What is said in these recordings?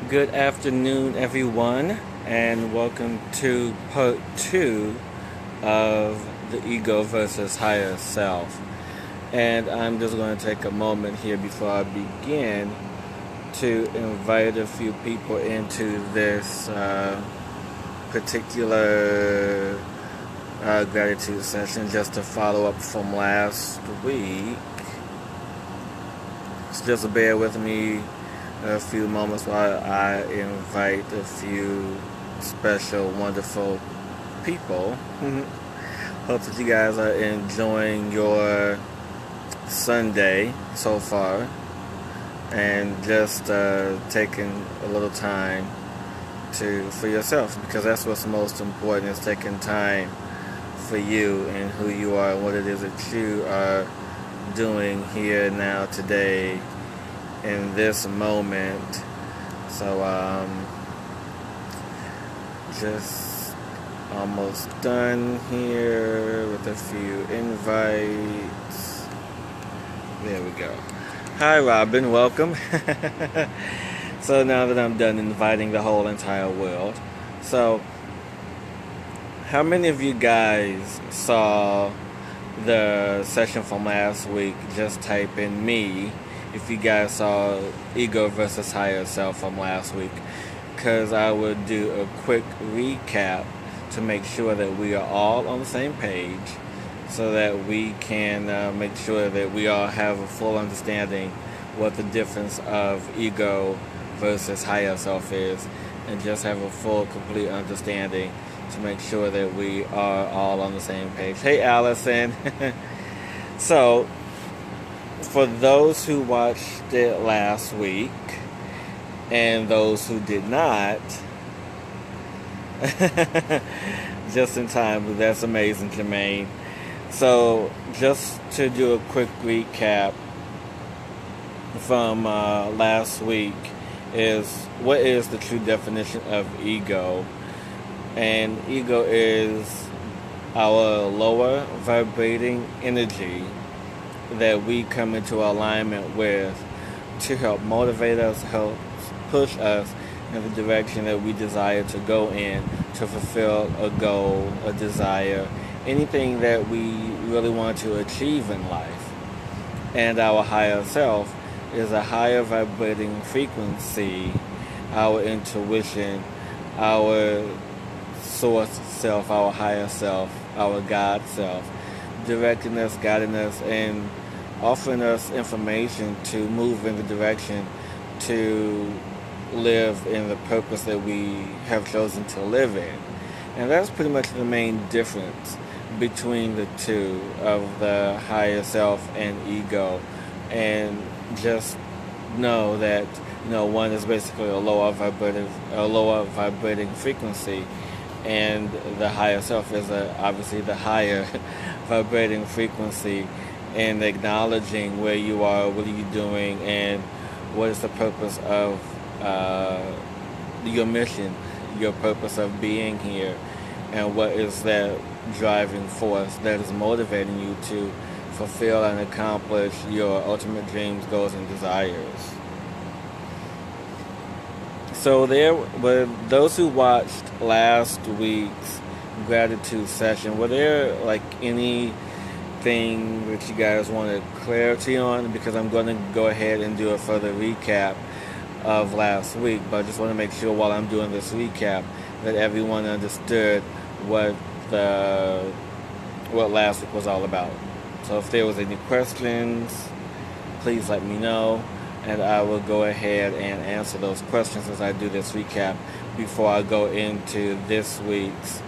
Good afternoon, everyone, and welcome to part two of the ego versus higher self. And I'm just going to take a moment here before I begin to invite a few people into this particular gratitude session just to follow up from last week. So just bear with me a few moments while I invite a few special, wonderful people. Hope that you guys are enjoying your Sunday so far and just taking a little time for yourself, because that's what's most important, is taking time for you and who you are and what it is that you are doing here now today in this moment. So just almost done here with a few invites. There we go. Hi Robin, welcome. So now that I'm done inviting the whole entire world, so how many of you guys saw the session from last week? Just type in me if you guys saw ego versus higher self from last week, because I would do a quick recap to make sure that we are all on the same page, so that we can make sure that we all have a full understanding what the difference of ego versus higher self is, and just have a full, complete understanding to make sure that we are all on the same page. Hey Allison. So for those who watched it last week and those who did not, just in time, that's amazing, Jermaine. So just to do a quick recap from last week, is what is the true definition of ego? And ego is our lower vibrating energy that we come into alignment with to help motivate us, help push us in the direction that we desire to go in, to fulfill a goal, a desire, anything that we really want to achieve in life. And our higher self is a higher vibrating frequency, our intuition, our source self, our higher self, our God self, directing us, guiding us, and offering us information to move in the direction to live in the purpose that we have chosen to live in. And that's pretty much the main difference between the two, of the higher self and ego. And just know that one is basically a lower vibrating frequency, and the higher self is obviously the higher vibrating frequency, and acknowledging where you are, what are you doing, and what is the purpose of your mission, your purpose of being here, and what is that driving force that is motivating you to fulfill and accomplish your ultimate dreams, goals, and desires. So there were those who watched last week's gratitude session. Were there anything that you guys wanted clarity on? Because I'm going to go ahead and do a further recap of last week, but I just want to make sure while I'm doing this recap that everyone understood what last week was all about. So if there was any questions, please let me know, and I will go ahead and answer those questions as I do this recap before I go into this week's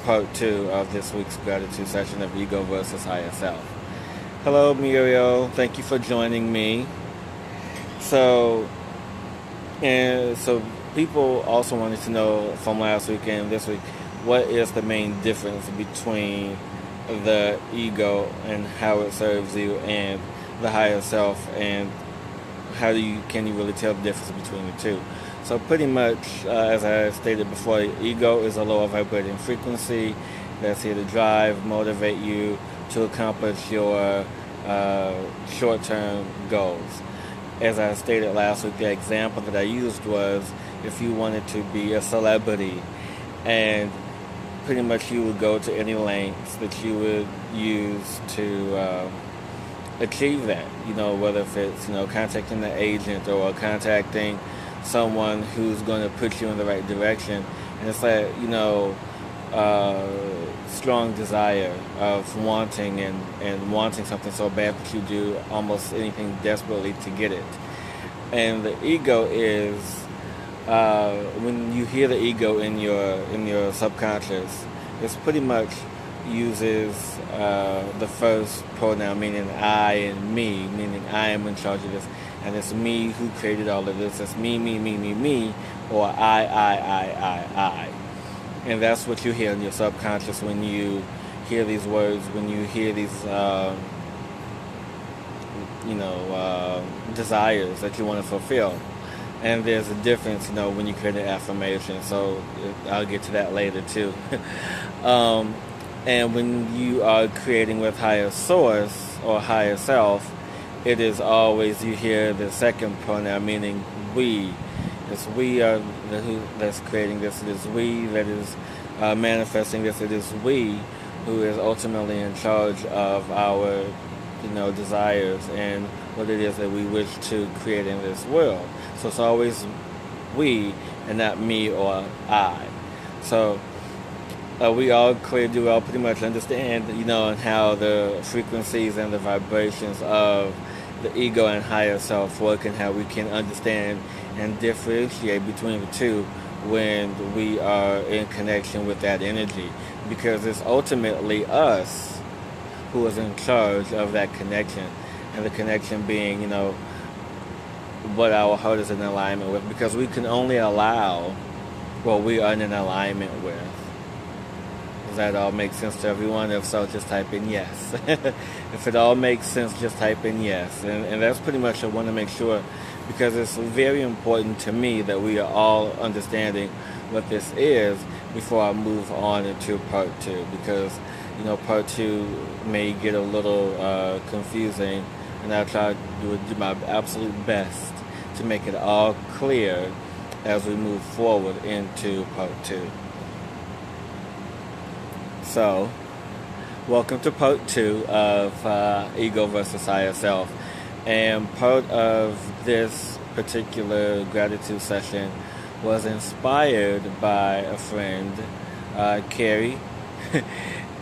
part two of this week's gratitude session of ego versus higher self. Hello, Muriel. Thank you for joining me. So people also wanted to know from last week and this week, what is the main difference between the ego and how it serves you, and the higher self, and how can you really tell the difference between the two? So pretty much, as I stated before, ego is a lower vibrating frequency that's here to drive, motivate you to accomplish your short-term goals. as I stated last week, the example that I used was if you wanted to be a celebrity, and pretty much you would go to any lengths that you would use to achieve that. Whether if it's contacting the agent or contacting someone who's going to put you in the right direction, and it's like strong desire of wanting and wanting something so bad that you do almost anything desperately to get it. And the ego is when you hear the ego in your subconscious, it's pretty much uses the first pronoun, meaning I, and me, meaning I am in charge of this, and it's me who created all of this. It's me, or I. And that's what you hear in your subconscious when you hear these words, when you hear these, desires that you want to fulfill. And there's a difference, when you create an affirmation. So I'll get to that later too. And when you are creating with higher source or higher self, it is always, you hear the second pronoun, meaning we. It's we are who that's creating this. It is we that is manifesting this. It is we who is ultimately in charge of our, desires and what it is that we wish to create in this world. So it's always we and not me or I. So we all pretty much understand, and how the frequencies and the vibrations of the ego and higher self work, and how we can understand and differentiate between the two when we are in connection with that energy, because it's ultimately us who is in charge of that connection, and the connection being, what our heart is in alignment with, because we can only allow what we are in alignment with. Does that all make sense to everyone? If so, just type in yes. If it all makes sense, just type in yes. And that's pretty much what I want to make sure, because it's very important to me that we are all understanding what this is before I move on into part 2, because part 2 may get a little confusing, and I'll try to do my absolute best to make it all clear as we move forward into part 2. So, welcome to part 2 of Ego versus Higher Self. And part of this particular gratitude session was inspired by a friend, Carrie.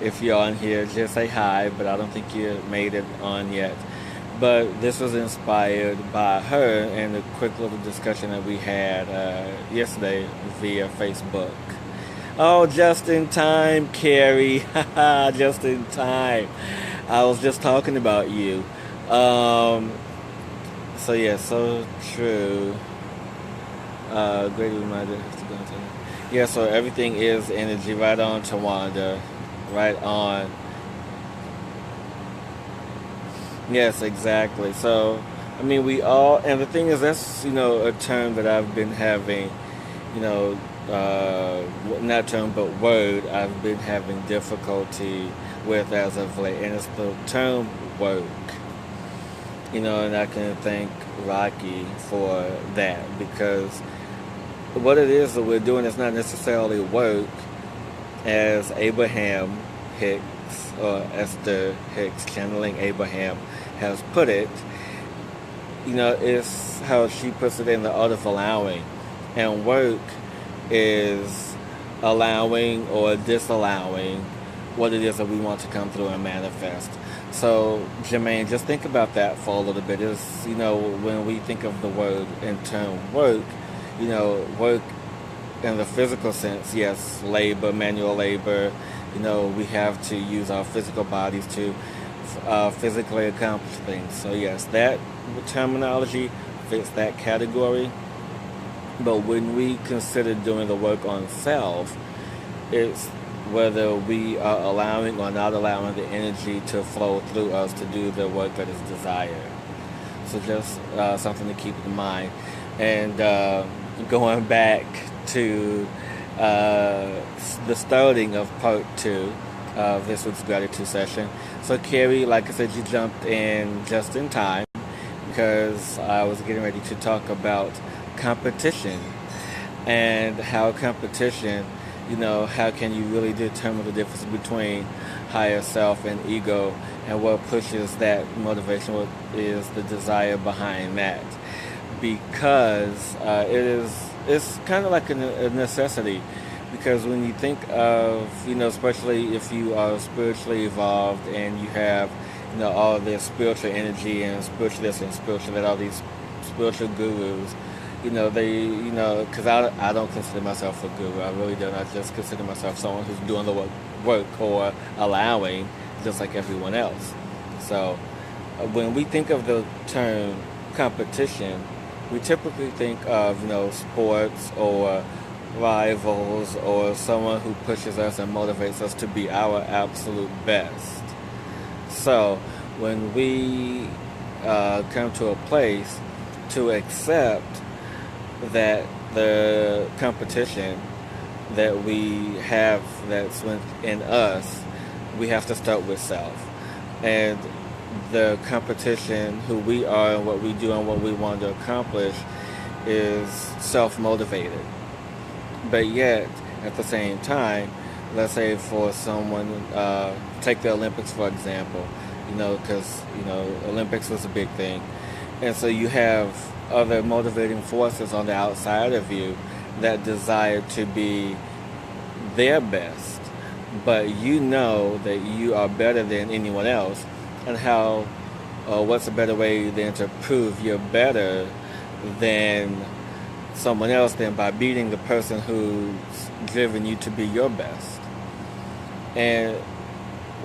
If you're on here, just say hi, but I don't think you made it on yet. But this was inspired by her and a quick little discussion that we had yesterday via Facebook. Oh, just in time, Carrie. Just in time. I was just talking about you. So yeah, so true. Great reminder. Yeah, so everything is energy. Right on, Tawanda. Right on. Yes, exactly. So, we all, and the thing is, that's, a term that I've been having, not term, but word I've been having difficulty with as of late, and it's the term work. And I can thank Rocky for that, because what it is that we're doing is not necessarily work, as Abraham Hicks, or Esther Hicks, channeling Abraham, has put it. It's how she puts it in the art of allowing. And work is allowing or disallowing what it is that we want to come through and manifest. So, Jermaine, just think about that for a little bit. It's, when we think of the word in term work, work in the physical sense, yes, labor, manual labor, we have to use our physical bodies to physically accomplish things. So yes, that terminology fits that category. But when we consider doing the work on self, it's whether we are allowing or not allowing the energy to flow through us to do the work that is desired. So just something to keep in mind. And going back to the starting of part 2 of this week's gratitude session. So Carrie, like I said, you jumped in just in time, because I was getting ready to talk about competition and how competition, how can you really determine the difference between higher self and ego, and what pushes that motivation, what is the desire behind that. Because it's kind of like a necessity, because when you think of, especially if you are spiritually evolved and you have, all this spiritual energy and spiritual this and spiritual that, all these spiritual gurus, because I don't consider myself a guru. I really don't. I just consider myself someone who's doing the work or allowing, just like everyone else. So when we think of the term competition, we typically think of, sports or rivals or someone who pushes us and motivates us to be our absolute best. So when we come to a place to accept that the competition that we have that's within us, we have to start with self. And the competition, who we are and what we do and what we want to accomplish, is self-motivated. But yet, at the same time, let's say for someone, take the Olympics for example, because, Olympics was a big thing. And so you have other motivating forces on the outside of you that desire to be their best, but you know that you are better than anyone else, and what's a better way than to prove you're better than someone else than by beating the person who's driven you to be your best. And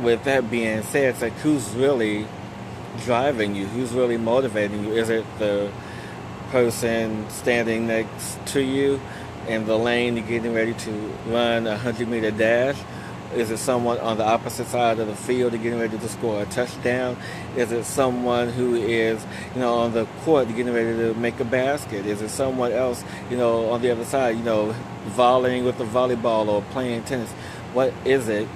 with that being said, it's like, who's really driving you? Who's really motivating you? Is it the person standing next to you in the lane you're getting ready to run a 100-meter dash? Is it someone on the opposite side of the field getting ready to score a touchdown? Is it someone who is, on the court getting ready to make a basket? Is it someone else, on the other side, volleying with a volleyball or playing tennis? What is it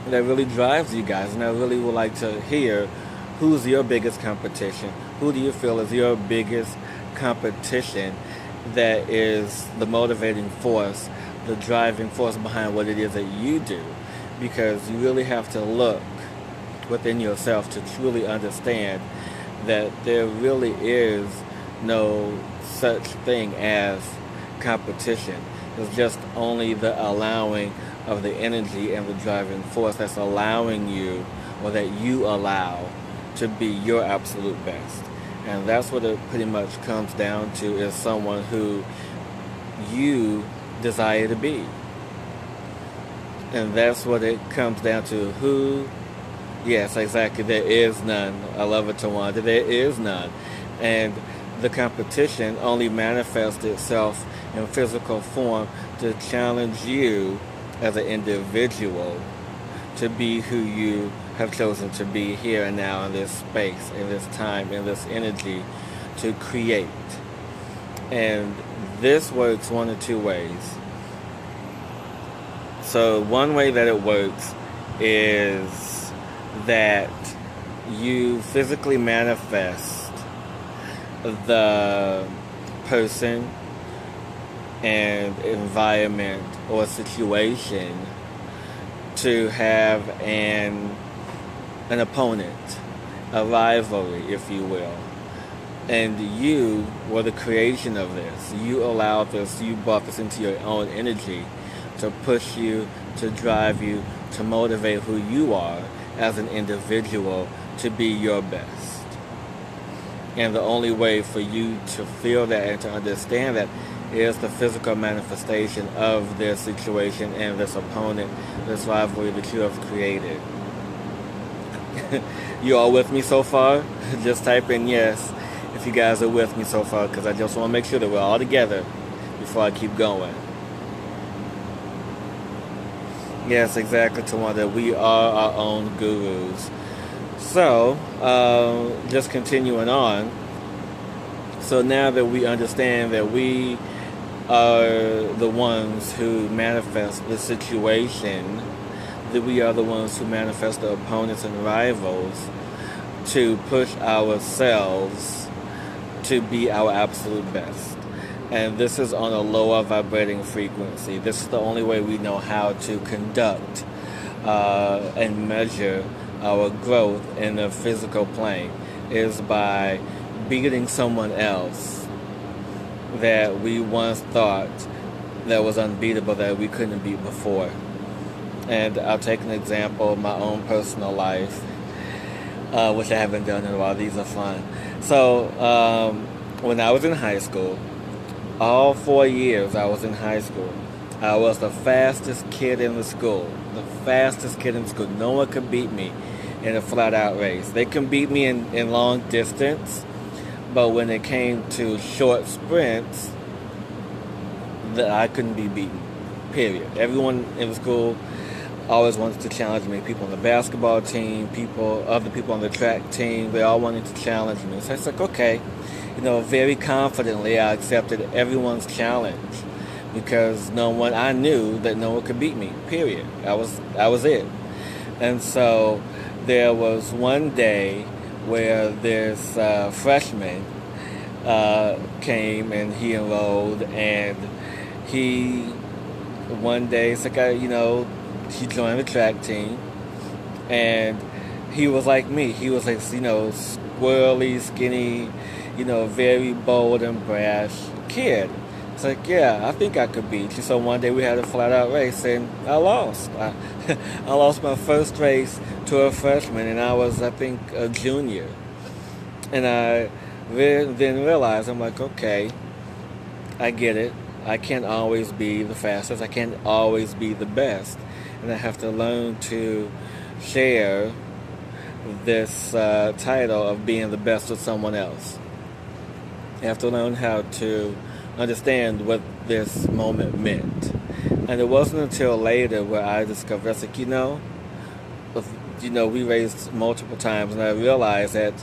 that really drives you guys? And I really would like to hear, who's your biggest competition? Who do you feel is your biggest competition that is the motivating force, the driving force behind what it is that you do? Because you really have to look within yourself to truly understand that there really is no such thing as competition. It's just only the allowing of the energy and the driving force that's allowing you, or that you allow, to be your absolute best. And that's what it pretty much comes down to, is someone who you desire to be. And that's what it comes down to. Who? Yes, exactly. There is none. I love it, Tawanda. There is none. And the competition only manifests itself in physical form to challenge you as an individual to be who you have chosen to be here and now, in this space, in this time, in this energy, to create. And this works one of two ways. So one way that it works is that you physically manifest the person and environment or situation to have an opponent, a rivalry, if you will. And you were the creation of this. You allowed this, you brought this into your own energy to push you, to drive you, to motivate who you are as an individual to be your best. And the only way for you to feel that and to understand that is the physical manifestation of this situation and this opponent, this rivalry that you have created. You all with me so far? Just type in yes if you guys are with me so far, because I just want to make sure that we're all together before I keep going. Yes, exactly, Tawanda. We are our own gurus. So, just continuing on. So now that we understand that we are the ones who manifest the situation, that we are the ones who manifest the opponents and rivals, to push ourselves to be our absolute best. And this is on a lower vibrating frequency. This is the only way we know how to conduct and measure our growth in the physical plane, is by beating someone else that we once thought that was unbeatable, that we couldn't beat before. And I'll take an example of my own personal life, which I haven't done in a while. These are fun. So when I was in high school, all 4 years I was in high school, I was the fastest kid in the school. The fastest kid in school. No one could beat me in a flat-out race. They can beat me in long distance, but when it came to short sprints, I couldn't be beaten, period. Everyone in the school always wanted to challenge me. People on the basketball team, other people on the track team, they all wanted to challenge me. So I was like, okay, very confidently I accepted everyone's challenge, because I knew that no one could beat me, period. I was it. And so there was one day where this freshman came and he enrolled, and one day, it's like, he joined the track team, and he was like me. He was like, squirrely, skinny, very bold and brash kid. It's like, yeah, I think I could beat you. So one day we had a flat-out race, and I lost. I lost my first race to a freshman, and I was, I think, a junior. And I then realized, I'm like, okay, I get it. I can't always be the fastest. I can't always be the best. And I have to learn to share this title of being the best with someone else. I have to learn how to understand what this moment meant. And it wasn't until later where I discovered, I was like, we raced multiple times, and I realized that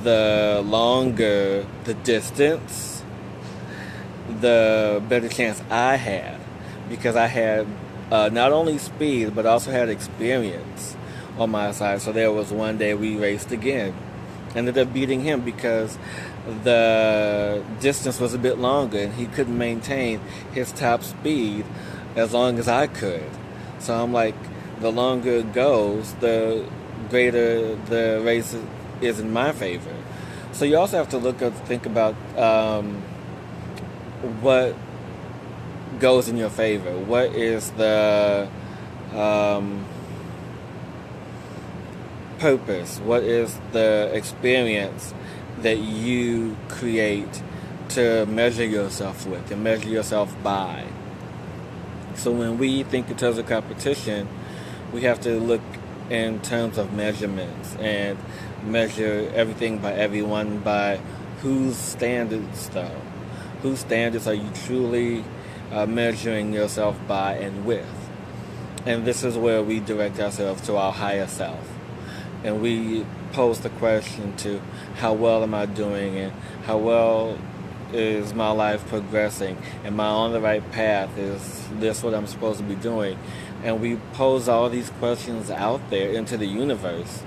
the longer the distance, the better chance I had, because I had not only speed, but also had experience on my side. So there was one day we raced again. Ended up beating him because the distance was a bit longer, and he couldn't maintain his top speed as long as I could. So I'm like, the longer it goes, the greater the race is in my favor. So you also have to think about what goes in your favor. What is the purpose? What is the experience that you create to measure yourself with and measure yourself by? So when we think in terms of competition, we have to look in terms of measurements and measure everything by everyone by whose standards, though. Whose standards are you truly measuring yourself by and with? And this is where we direct ourselves to our higher self. And we pose the question to, how well am I doing, and how well is my life progressing? Am I on the right path? Is this what I'm supposed to be doing? And we pose all these questions out there into the universe,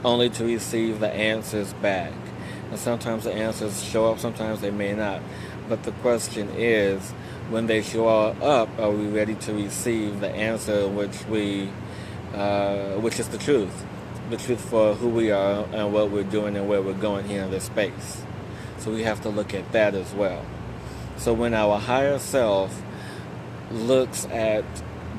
only to receive the answers back. And sometimes the answers show up, sometimes they may not. But the question is, when they show up, are we ready to receive the answer which is the truth? The truth for who we are and what we're doing and where we're going here in this space. So we have to look at that as well. So when our higher self looks at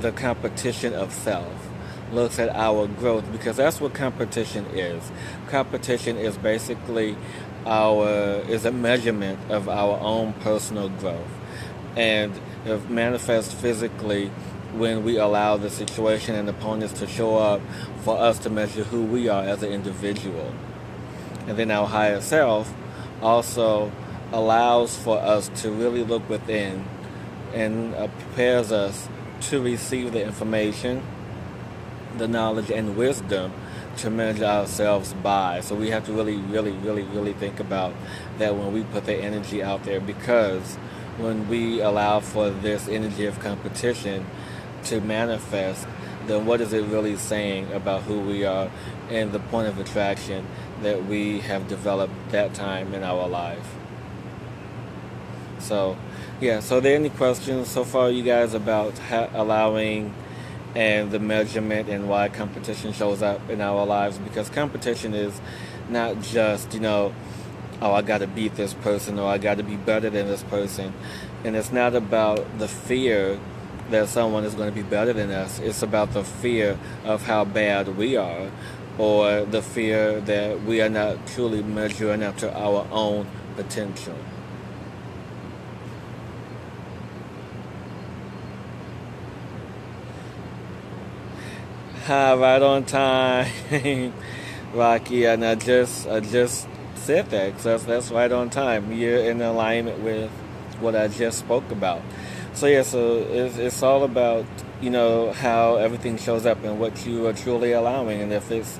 the competition of self, looks at our growth, because that's what competition is. Competition is basically is a measurement of our own personal growth. And it manifests physically when we allow the situation and opponents to show up for us to measure who we are as an individual. And then our higher self also allows for us to really look within and prepares us to receive the information, the knowledge, and wisdom to measure ourselves by. So we have to really, really, really, really think about that when we put the energy out there, because when we allow for this energy of competition to manifest, then what is it really saying about who we are and the point of attraction that we have developed that time in our life? So, yeah, so are there any questions so far, you guys, about allowing and the measurement and why competition shows up in our lives? Because competition is not just, oh, I got to beat this person or I got to be better than this person. And it's not about the fear that someone is going to be better than us. It's about the fear of how bad we are, or the fear that we are not truly measuring up to our own potential. Hi, right on time, Rocky. And I just said that, 'cause that's right on time. You're in alignment with what I just spoke about. So yeah, so it's all about how everything shows up and what you are truly allowing, and if it's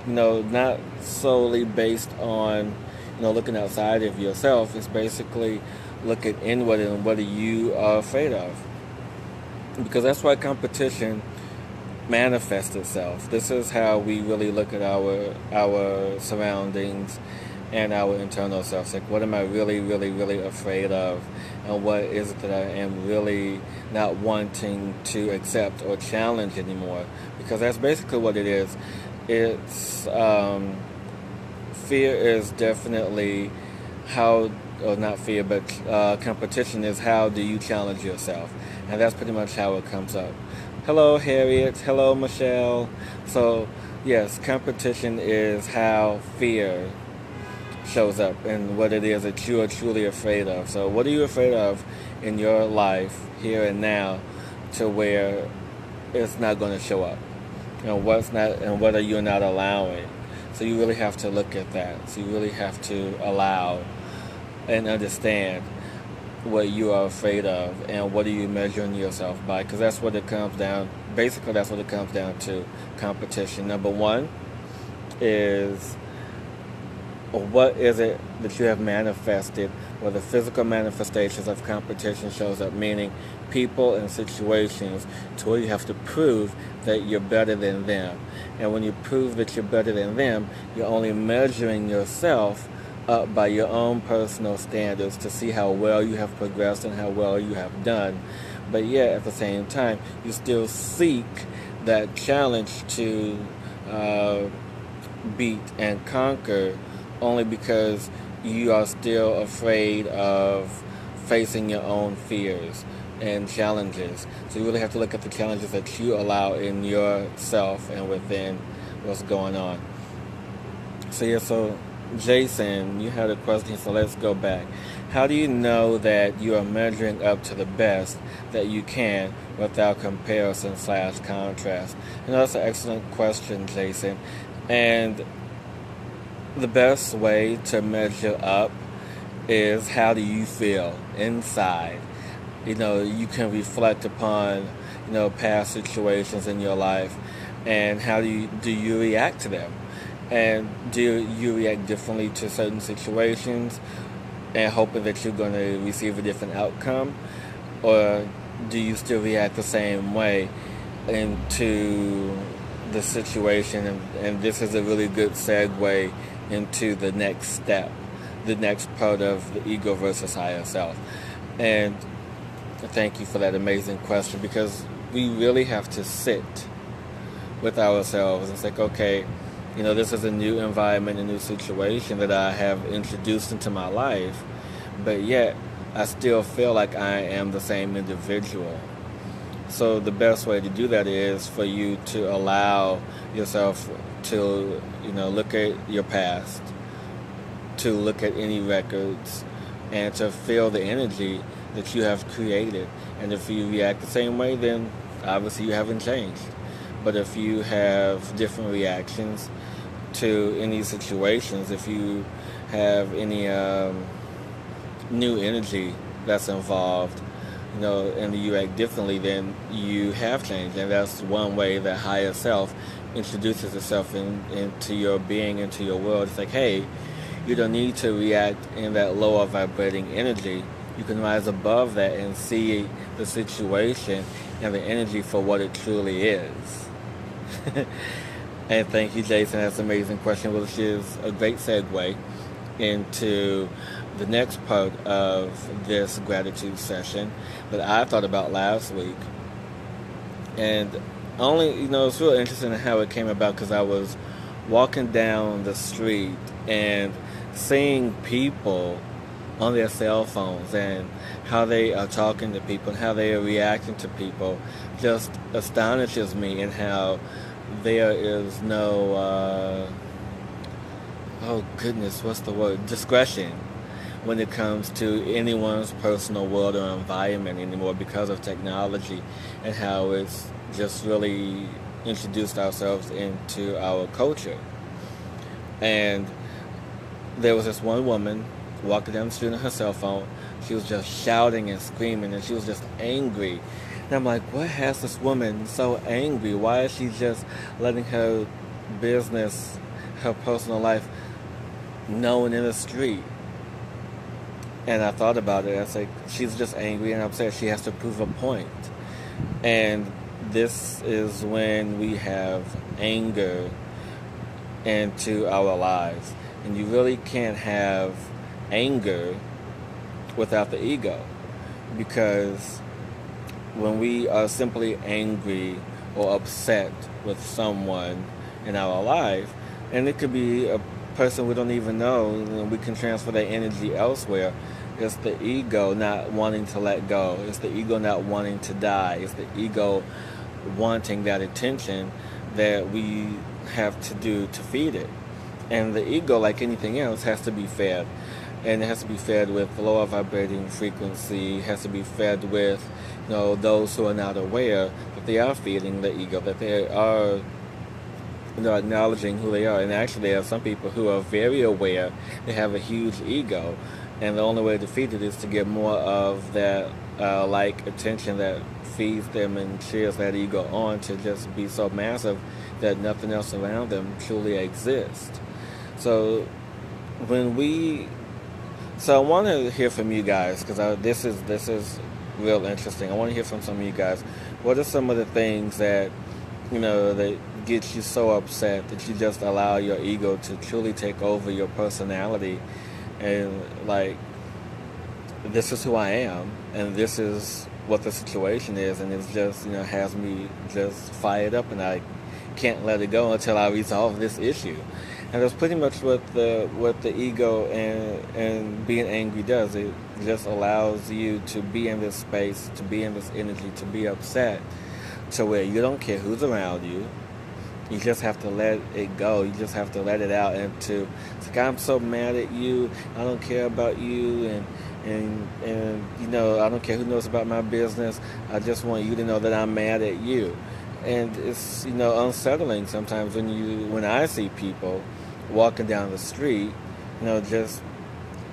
not solely based on looking outside of yourself. It's basically looking inward and what you are afraid of, because that's why competition manifests itself. This is how we really look at our surroundings and our internal self. Like, what am I really, really, really afraid of? And what is it that I am really not wanting to accept or challenge anymore? Because that's basically what it is. It's fear is definitely how, or not fear, but competition is how do you challenge yourself. And that's pretty much how it comes up. Hello, Harriet. Hello, Michelle. So, yes, competition is how fear shows up and what it is that you are truly afraid of. So what are you afraid of in your life here and now to where it's not going to show up? What's not, and what are you not allowing? So you really have to look at that. So you really have to allow and understand what you are afraid of and what are you measuring yourself by, because that's what it comes down, basically that's what it comes down to, competition. Number one is, what is it that you have manifested, where the physical manifestations of competition shows up, meaning people and situations to where you have to prove that you're better than them. And when you prove that you're better than them, you're only measuring yourself up by your own personal standards to see how well you have progressed and how well you have done. But yet, at the same time, you still seek that challenge to beat and conquer, only because you are still afraid of facing your own fears and challenges. So you really have to look at the challenges that you allow in yourself and within what's going on. So yeah, so Jason, you had a question, so let's go back. How do you know that you are measuring up to the best that you can without comparison/contrast? And that's an excellent question, Jason. And the best way to measure up is, how do you feel inside? You can reflect upon, past situations in your life, and how do you react to them? And do you react differently to certain situations and hoping that you're going to receive a different outcome? Or do you still react the same way into the situation? And this is a really good segue into the next step, the next part of the ego versus higher self. And thank you for that amazing question, because we really have to sit with ourselves and say, okay, this is a new environment, a new situation that I have introduced into my life, but yet I still feel like I am the same individual. So the best way to do that is for you to allow yourself to, look at your past, to look at any records, and to feel the energy that you have created. And if you react the same way, then obviously you haven't changed. But if you have different reactions to any situations, if you have any new energy that's involved, and you act differently, then you have changed. And that's one way that higher self introduces itself into your being, into your world. It's like, hey, you don't need to react in that lower vibrating energy. You can rise above that and see the situation and the energy for what it truly is. And thank you, Jason. That's an amazing question, which is a great segue into the next part of this gratitude session that I thought about last week. And it's real interesting how it came about because I was walking down the street and seeing people on their cell phones and how they are talking to people and how they are reacting to people just astonishes me, and how there is no, oh goodness, what's the word? Discretion when it comes to anyone's personal world or environment anymore because of technology and how it's just really introduced ourselves into our culture. And there was this one woman walking down the street on her cell phone. She was just shouting and screaming, and she was just angry. And I'm like, what has this woman so angry? Why is she just letting her business, her personal life, known in the street? And I thought about it. I was like, she's just angry and upset. She has to prove a point. And this is when we have anger into our lives. And you really can't have anger without the ego. Because when we are simply angry or upset with someone in our life, and it could be a person we don't even know, and we can transfer that energy elsewhere. It's the ego not wanting to let go. It's the ego not wanting to die. It's the ego wanting that attention that we have to do to feed it. And the ego, like anything else, has to be fed. And it has to be fed with lower vibrating frequency. It has to be fed with, those who are not aware that they are feeding the ego, that they are acknowledging who they are. And actually, there are some people who are very aware. They have a huge ego. And the only way to feed it is to get more of that attention that feeds them and cheers that ego on to just be so massive that nothing else around them truly exists. So I want to hear from you guys, because this is real interesting. I want to hear from some of you guys. What are some of the things that that get you so upset that you just allow your ego to truly take over your personality? And this is who I am, and this is what the situation is, and it's just has me just fired up, and I can't let it go until I resolve this issue. And that's pretty much what the ego and being angry does. It just allows you to be in this space, to be in this energy, to be upset, to where you don't care who's around you. You just have to let it go. You just have to let it out. And it's like, I'm so mad at you. I don't care about you. And I don't care who knows about my business. I just want you to know that I'm mad at you. And it's, unsettling sometimes when I see people walking down the street, just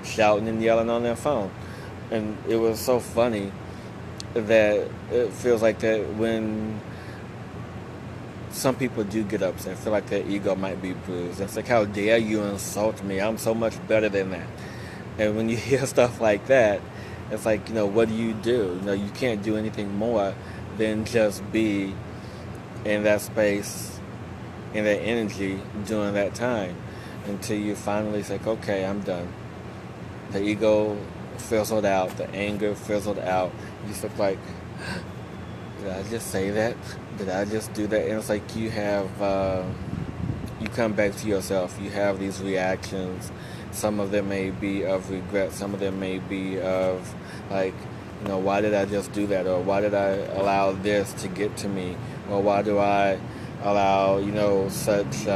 shouting and yelling on their phone. And it was so funny that it feels like that when some people do get upset, I feel like their ego might be bruised. It's like, how dare you insult me? I'm so much better than that. And when you hear stuff like that, it's like, what do? You can't do anything more than just be in that space, in that energy during that time, until you finally say, okay, I'm done. The ego fizzled out, the anger fizzled out. You just look like, did I just say that? Did I just do that? And it's like you come back to yourself. You have these reactions. Some of them may be of regret. Some of them may be of why did I just do that? Or why did I allow this to get to me? Or why do I allow, such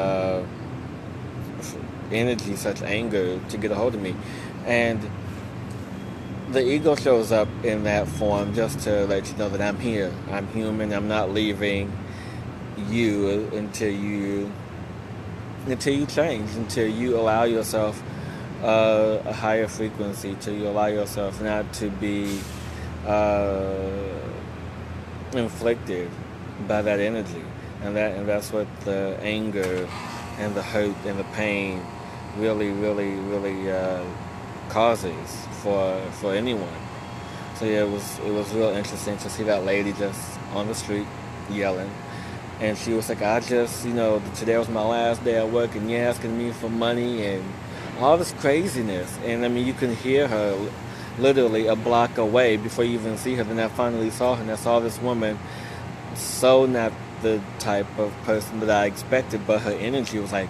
energy, such anger to get a hold of me? And the ego shows up in that form just to let you know that I'm here. I'm human. I'm not leaving you until you change, until you allow yourself a higher frequency, till you allow yourself not to be inflicted by that energy. And that's what the anger and the hurt and the pain really, really, really causes for anyone. So yeah, it was real interesting to see that lady just on the street yelling. And she was like, I just, today was my last day at work, and you're asking me for money and all this craziness. And I mean, you can hear her literally a block away before you even see her. Then I finally saw her, and I saw this woman, so not the type of person that I expected, but her energy was like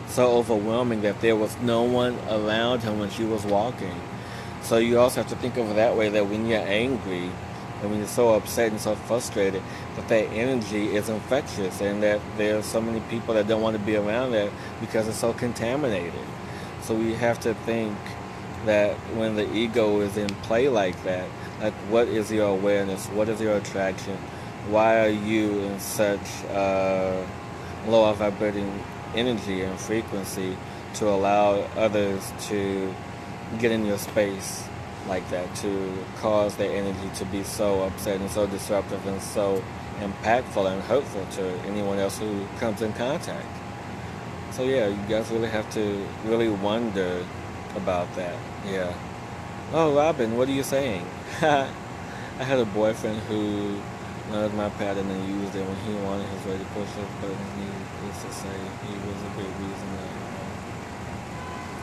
so overwhelming that there was no one around her when she was walking. So you also have to think of it that way, that when you're angry and when you're so upset and so frustrated, that energy is infectious, and that there's so many people that don't want to be around that because it's so contaminated. So we have to think that when the ego is in play like that, like, what is your awareness? What is your attraction? Why are you in such lower vibrating energy and frequency to allow others to get in your space like that, to cause their energy to be so upset and so disruptive and so impactful and hurtful to anyone else who comes in contact? So yeah, you guys really have to really wonder about that. Yeah. Oh, Robin, what are you saying? I had a boyfriend who learned my pattern and used it when he wanted his way to push his buttons. He used to say he was a big reason that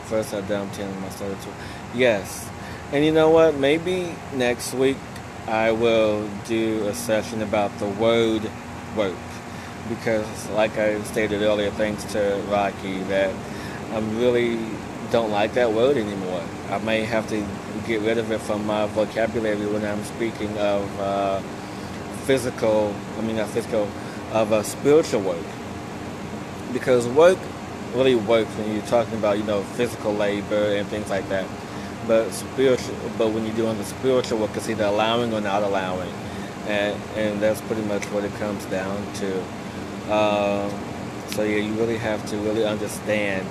first I dumped him and I started to. Yes. And you know what? Maybe next week I will do a session about the word work. Because like I stated earlier, thanks to Rocky, that I really don't like that word anymore. I may have to get rid of it from my vocabulary when I'm speaking of not physical, of spiritual work. Because work really works when you're talking about, physical labor and things like that. But when you're doing the spiritual work, it's either allowing or not allowing. And that's pretty much what it comes down to. So yeah, you really have to really understand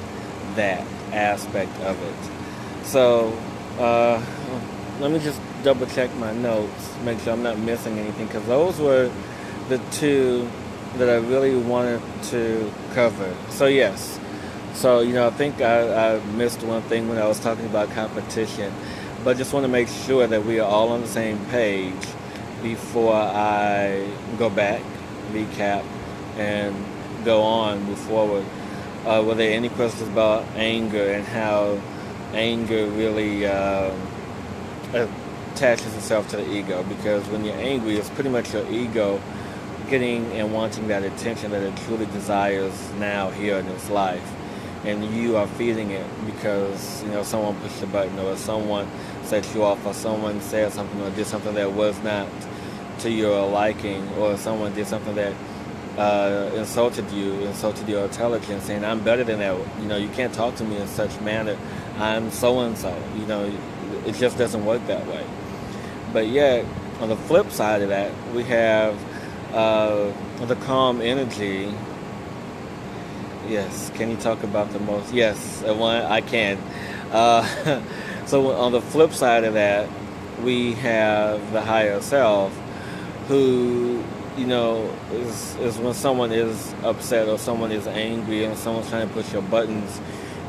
that aspect of it. So let me just double check my notes, make sure I'm not missing anything, because those were the two that I really wanted to cover. So yes, so I think I missed one thing when I was talking about competition, but I just want to make sure that we are all on the same page before I go back, recap, and go on, move forward. Were there any questions about anger and how anger really attaches itself to the ego? Because when you're angry, it's pretty much your ego getting and wanting that attention that it truly desires now, here in its life. And you are feeding it because, someone pushed a button, or someone set you off, or someone said something or did something that was not to your liking, or someone did something that insulted your intelligence, saying, I'm better than that. You can't talk to me in such manner. I'm so-and-so. It just doesn't work that way. But yet, on the flip side of that, we have the calm energy. Yes, can you talk about the most? Yes, I can. So on the flip side of that, we have the higher self, who is when someone is upset or someone is angry and someone's trying to push your buttons,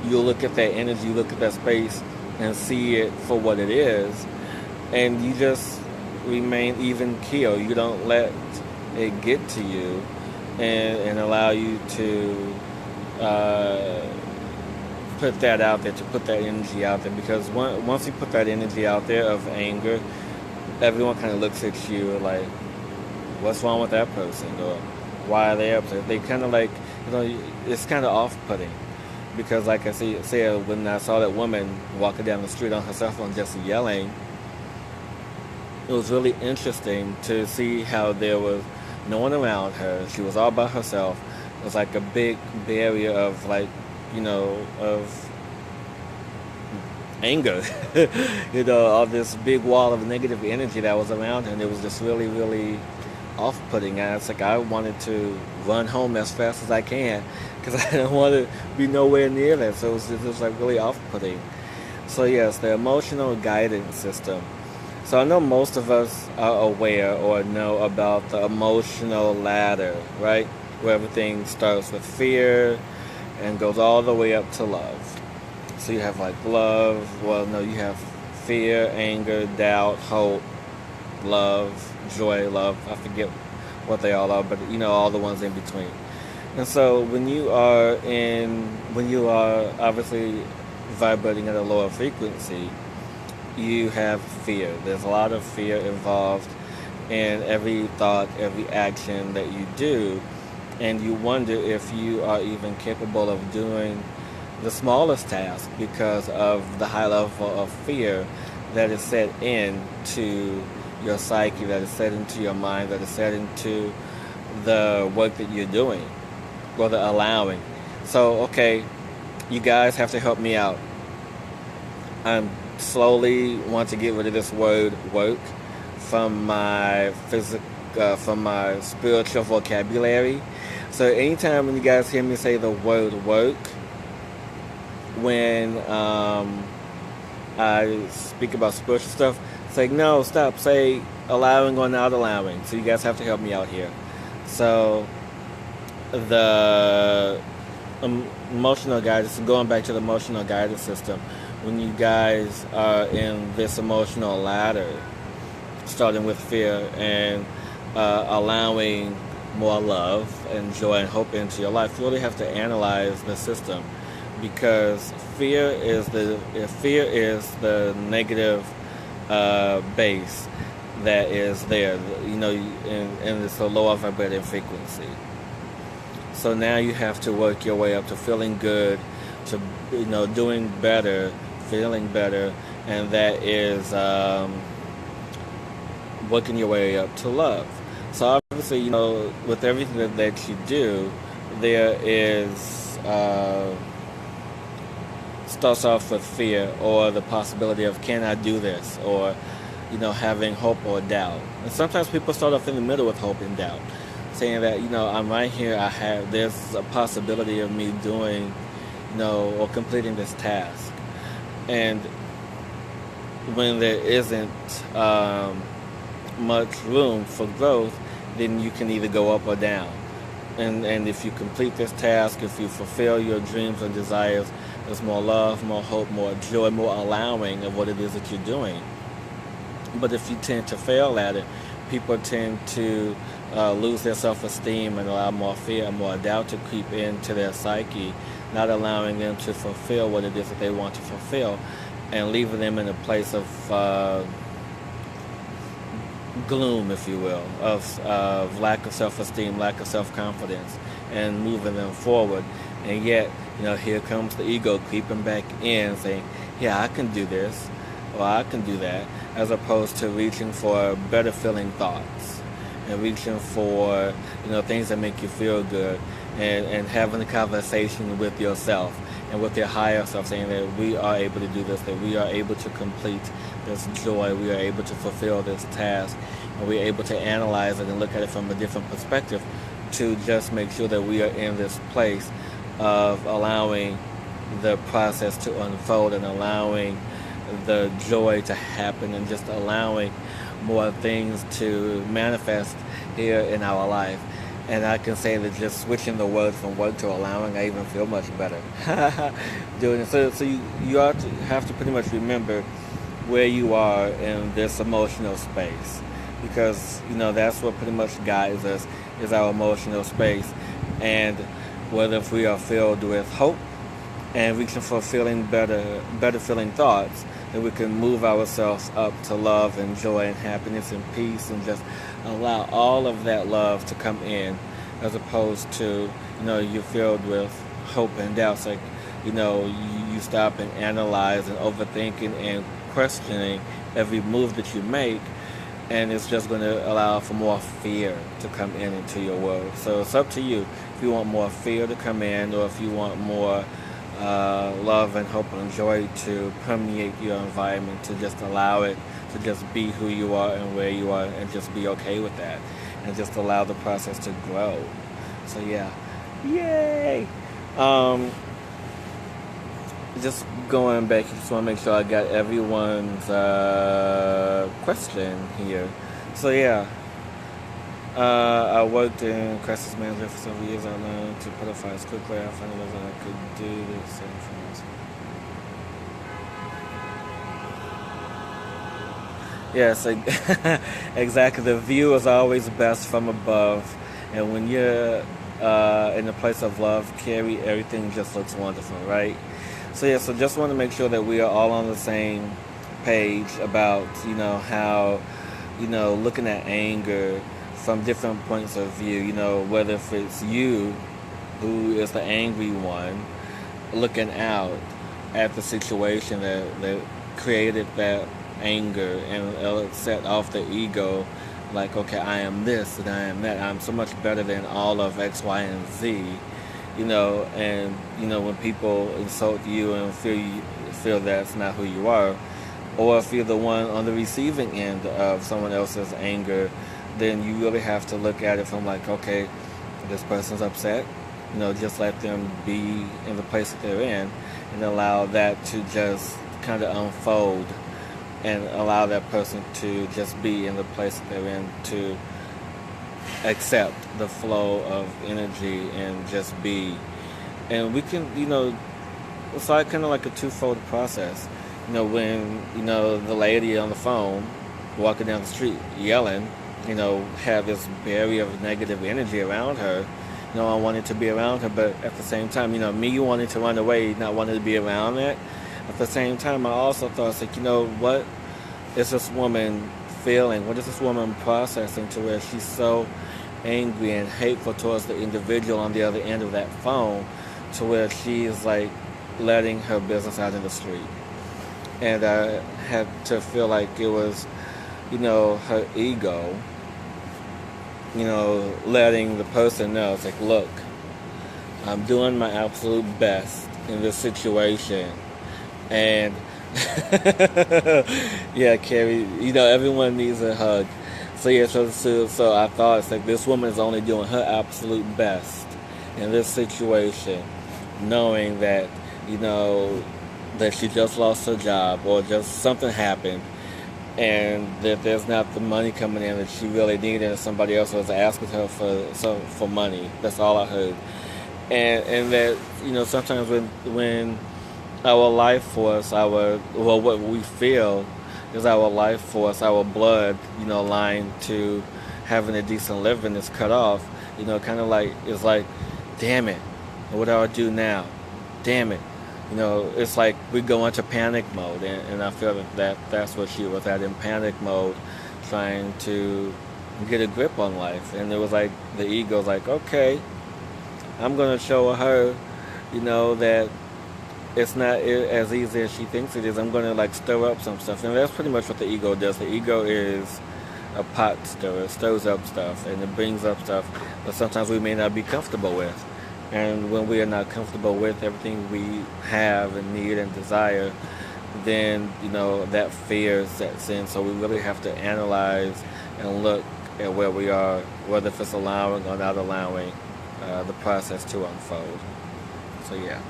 you look at that energy, you look at that space and see it for what it is, and you just remain even keel. You don't let it get to you and allow you to put that out there, to put that energy out there, because once you put that energy out there of anger, everyone kind of looks at you like, what's wrong with that person, or why are they upset? They kind of like, it's kind of off-putting, because like I said, when I saw that woman walking down the street on her cell phone just yelling, it was really interesting to see how there was no one around her. She was all by herself. It was like a big barrier of of anger, all this big wall of negative energy that was around her, and it was just really, really off-putting. And it's like I wanted to run home as fast as I can, because I don't want to be nowhere near that. So it was just like really off-putting. So yes, the emotional guidance system. So I know most of us are aware or know about the emotional ladder, right? Where everything starts with fear and goes all the way up to love. So you have like love, you have fear, anger, doubt, hope, love, joy, love. I forget what they all are, but all the ones in between. And so when you are obviously vibrating at a lower frequency, you have fear. There's a lot of fear involved in every thought, every action that you do, and you wonder if you are even capable of doing the smallest task because of the high level of fear that is set into your psyche, that is set into your mind, that is set into the work that you're doing, or the allowing. So, okay, you guys have to help me out. I'm slowly want to get rid of this word work from my from my spiritual vocabulary. So anytime when you guys hear me say the word work, when I speak about spiritual stuff, say no, stop, say allowing or not allowing. So you guys have to help me out here. So the emotional guidance, going back to the emotional guidance system, when you guys are in this emotional ladder, starting with fear and allowing more love and joy and hope into your life, you really have to analyze the system, because fear is the negative base that is there, and it's a lower vibrating frequency. So now you have to work your way up to feeling good, to doing better, feeling better, and that is working your way up to love. So obviously, with everything that you do, there is starts off with fear or the possibility of, can I do this, or having hope or doubt. And sometimes people start off in the middle with hope and doubt, saying that I'm right here, there's a possibility of me doing or completing this task. And when there isn't much room for growth, then you can either go up or down. And if you complete this task, if you fulfill your dreams and desires, there's more love, more hope, more joy, more allowing of what it is that you're doing. But if you tend to fail at it, people tend to lose their self-esteem and allow more fear and more doubt to creep into their psyche, not allowing them to fulfill what it is that they want to fulfill, and leaving them in a place of gloom, if you will, of lack of self-esteem, lack of self-confidence, and moving them forward. And yet, here comes the ego creeping back in, saying, yeah, I can do this, or I can do that, as opposed to reaching for better feeling thoughts and reaching for things that make you feel good, and having a conversation with yourself and with your higher self, saying that we are able to do this, that we are able to complete this joy, we are able to fulfill this task, and we are able to analyze it and look at it from a different perspective, to just make sure that we are in this place of allowing the process to unfold and allowing the joy to happen, and just allowing more things to manifest here in our life. And I can say that just switching the word from work to allowing, I even feel much better doing it. So you have to pretty much remember where you are in this emotional space, because that's what pretty much guides us, is our emotional space. And whether if we are filled with hope and reaching for feeling better feeling thoughts, that we can move ourselves up to love and joy and happiness and peace, and just allow all of that love to come in, as opposed to you're filled with hope and doubts. Like you stop and analyze and overthinking and questioning every move that you make, and it's just going to allow for more fear to come in into your world. So it's up to you if you want more fear to come in, or if you want more love and hope and joy to permeate your environment, to just allow it to just be who you are and where you are, and just be okay with that, and just allow the process to grow. So yeah, yay! Just going back, just want to make sure I got everyone's question here. So yeah, I worked in crisis management for several years. I learned to put up fires quickly. I found out that I could do the same for myself. Yes, exactly. The view is always best from above, and when you're in the place of love, Carrie, everything just looks wonderful, right? So yeah, so just want to make sure that we are all on the same page about how looking at anger from different points of view. Whether if it's you who is the angry one looking out at the situation that created that anger, and it'll set off the ego like, okay, I am this and I am that, I'm so much better than all of X, Y, and Z. And when people insult you and feel that's not who you are, or if you're the one on the receiving end of someone else's anger, then you really have to look at it from like, okay, this person's upset, just let them be in the place that they're in, and allow that to just kind of unfold, and allow that person to just be in the place that they're in, to accept the flow of energy and just be. And we can, it's like kind of like a twofold process. When, the lady on the phone walking down the street yelling, have this barrier of negative energy around her. I wanted to be around her, but at the same time, me wanting to run away, not wanting to be around it. At the same time, I also thought, it's like, what is this woman feeling? What is this woman processing to where she's so angry and hateful towards the individual on the other end of that phone, to where she is like letting her business out in the street? And I had to feel like it was, her ego, letting the person know, it's like, look, I'm doing my absolute best in this situation. And yeah, Carrie, everyone needs a hug. So yeah, so I thought, it's like, this woman is only doing her absolute best in this situation, knowing that, that she just lost her job, or just something happened, and that there's not the money coming in that she really needed, and somebody else was asking her for money. That's all I heard. And that, sometimes when our life force, what we feel is our life force, our blood, line to having a decent living is cut off. Kind of like, it's like, damn it, what do I do now? Damn it. It's like we go into panic mode, and I feel that's what she was at, in panic mode, trying to get a grip on life. And it was like the ego's like, okay, I'm going to show her, that it's not as easy as she thinks it is. I'm going to like stir up some stuff. And that's pretty much what the ego does. The ego is a pot stirrer. It stirs up stuff, and it brings up stuff that sometimes we may not be comfortable with. And when we are not comfortable with everything we have and need and desire, then, that fear sets in. So we really have to analyze and look at where we are, whether if it's allowing or not allowing the process to unfold. So yeah.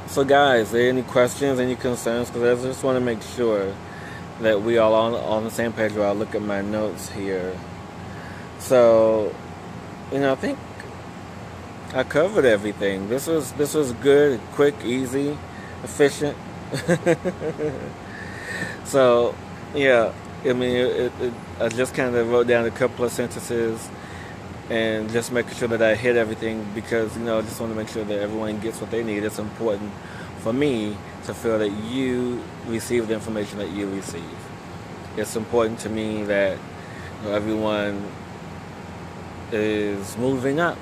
So guys, are there any questions, any concerns? Because I just want to make sure that we all on the same page while I look at my notes here. So, I think I covered everything. This was good, quick, easy, efficient. So, yeah, I mean, I just kind of wrote down a couple of sentences and just making sure that I hit everything, because, I just want to make sure that everyone gets what they need. It's important for me to feel that you receive the information that you receive. It's important to me that everyone is moving up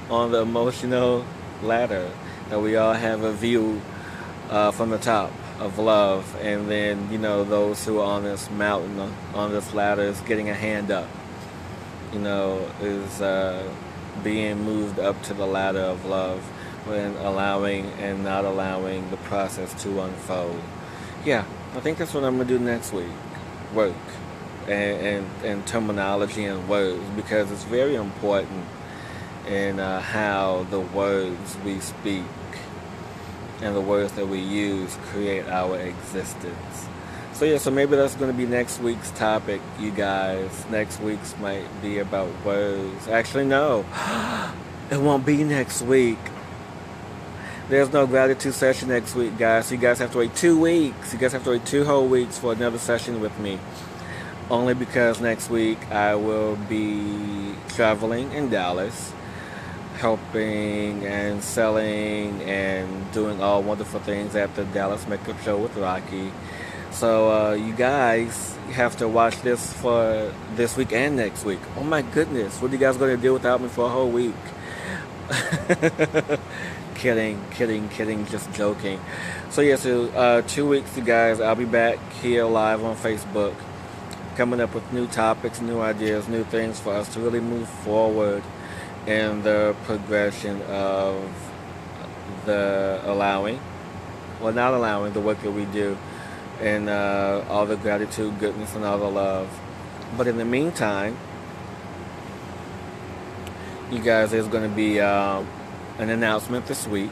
on the emotional ladder, that we all have a view from the top of love, and then those who are on this mountain, on this ladder, is getting a hand up, is being moved up to the ladder of love, when allowing and not allowing the process to unfold. Yeah, I think that's what I'm gonna do next week. Work and terminology and words, because it's very important in how the words we speak and the words that we use create our existence. So yeah, so maybe that's going to be next week's topic, you guys. Next week's might be about words. Actually, no, it won't be next week. There's no gratitude session next week, guys. So you guys have to wait 2 weeks. You guys have to wait 2 whole weeks for another session with me. Only because next week I will be traveling in Dallas, helping and selling and doing all wonderful things at the Dallas Makeup Show with Rocky. So you guys have to watch this for this week and next week. Oh my goodness, what are you guys going to do without me for a whole week? Kidding, just joking. So yeah, so 2 weeks, you guys, I'll be back here live on Facebook, coming up with new topics, new ideas, new things for us to really move forward in the progression of the not allowing the work that we do, and all the gratitude, goodness, and all the love. But in the meantime, you guys, there's going to be an announcement this week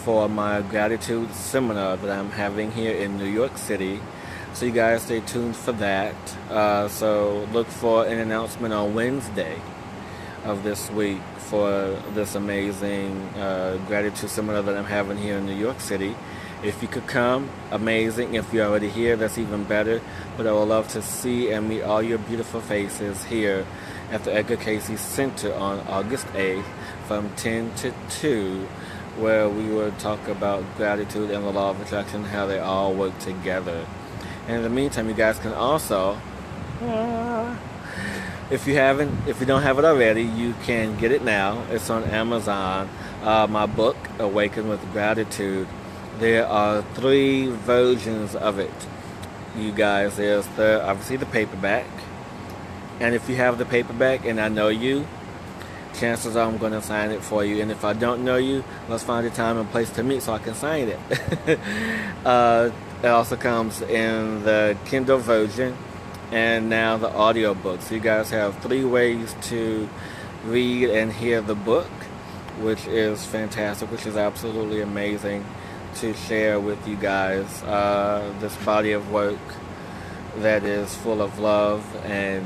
for my gratitude seminar that I'm having here in New York City. So you guys stay tuned for that. So look for an announcement on Wednesday of this week for this amazing gratitude seminar that I'm having here in New York City. If you could come, amazing. If you're already here, that's even better. But I would love to see and meet all your beautiful faces here at the Edgar Cayce Center on August 8th from 10 to 2, where we will talk about gratitude and the law of attraction, how they all work together. And in the meantime, you guys can also, if you don't have it already, you can get it now. It's on Amazon. My book, Awaken with Gratitude. There are 3 versions of it, you guys. There's obviously the paperback. And if you have the paperback and I know you, chances are I'm going to sign it for you. And if I don't know you, let's find a time and place to meet so I can sign it. It also comes in the Kindle version and now the audiobook. So you guys have 3 ways to read and hear the book, which is fantastic, which is absolutely amazing to share with you guys this body of work that is full of love and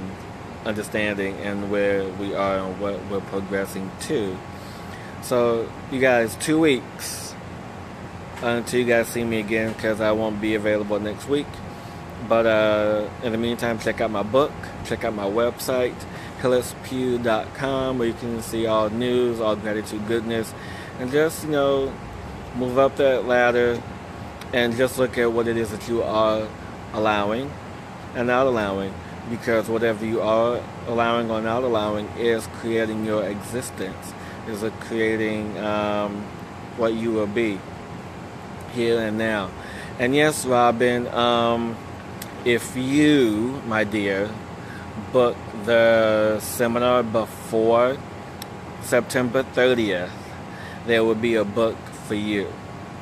understanding and where we are and what we're progressing to. So you guys, 2 weeks until you guys see me again, because I won't be available next week. But in the meantime, check out my book, check out my website, hillispugh.com, where you can see all news, all gratitude, goodness, and just, move up that ladder and just look at what it is that you are allowing and not allowing, because whatever you are allowing or not allowing is creating your existence, is creating what you will be here and now. And yes, Robin, if you, my dear, book the seminar before September 30th, there will be a book for you.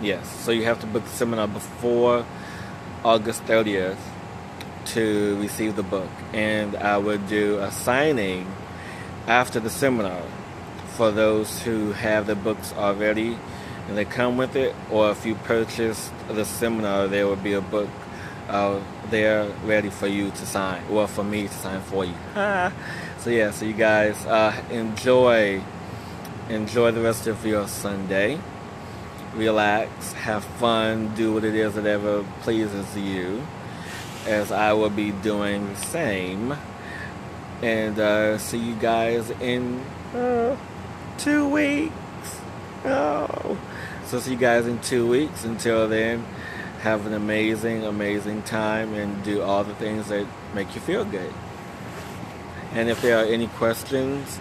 Yes, so you have to book the seminar before August 30th to receive the book. And I would do a signing after the seminar for those who have the books already and they come with it, or if you purchase the seminar, there will be a book there ready for you to sign, or for me to sign for you. So yeah, so you guys enjoy the rest of your Sunday. Relax, have fun, do what it is that ever pleases you, as I will be doing the same. And see you guys in 2 weeks. Oh. So see you guys in 2 weeks. Until then, have an amazing time and do all the things that make you feel good. And if there are any questions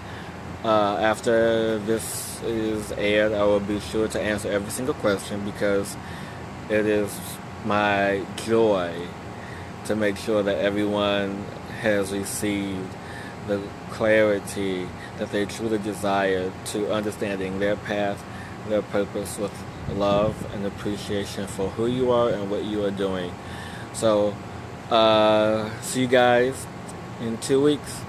after this is aired, I will be sure to answer every single question, because it is my joy to make sure that everyone has received the clarity that they truly desire to understanding their path, their purpose, with love and appreciation for who you are and what you are doing. So see you guys in 2 weeks.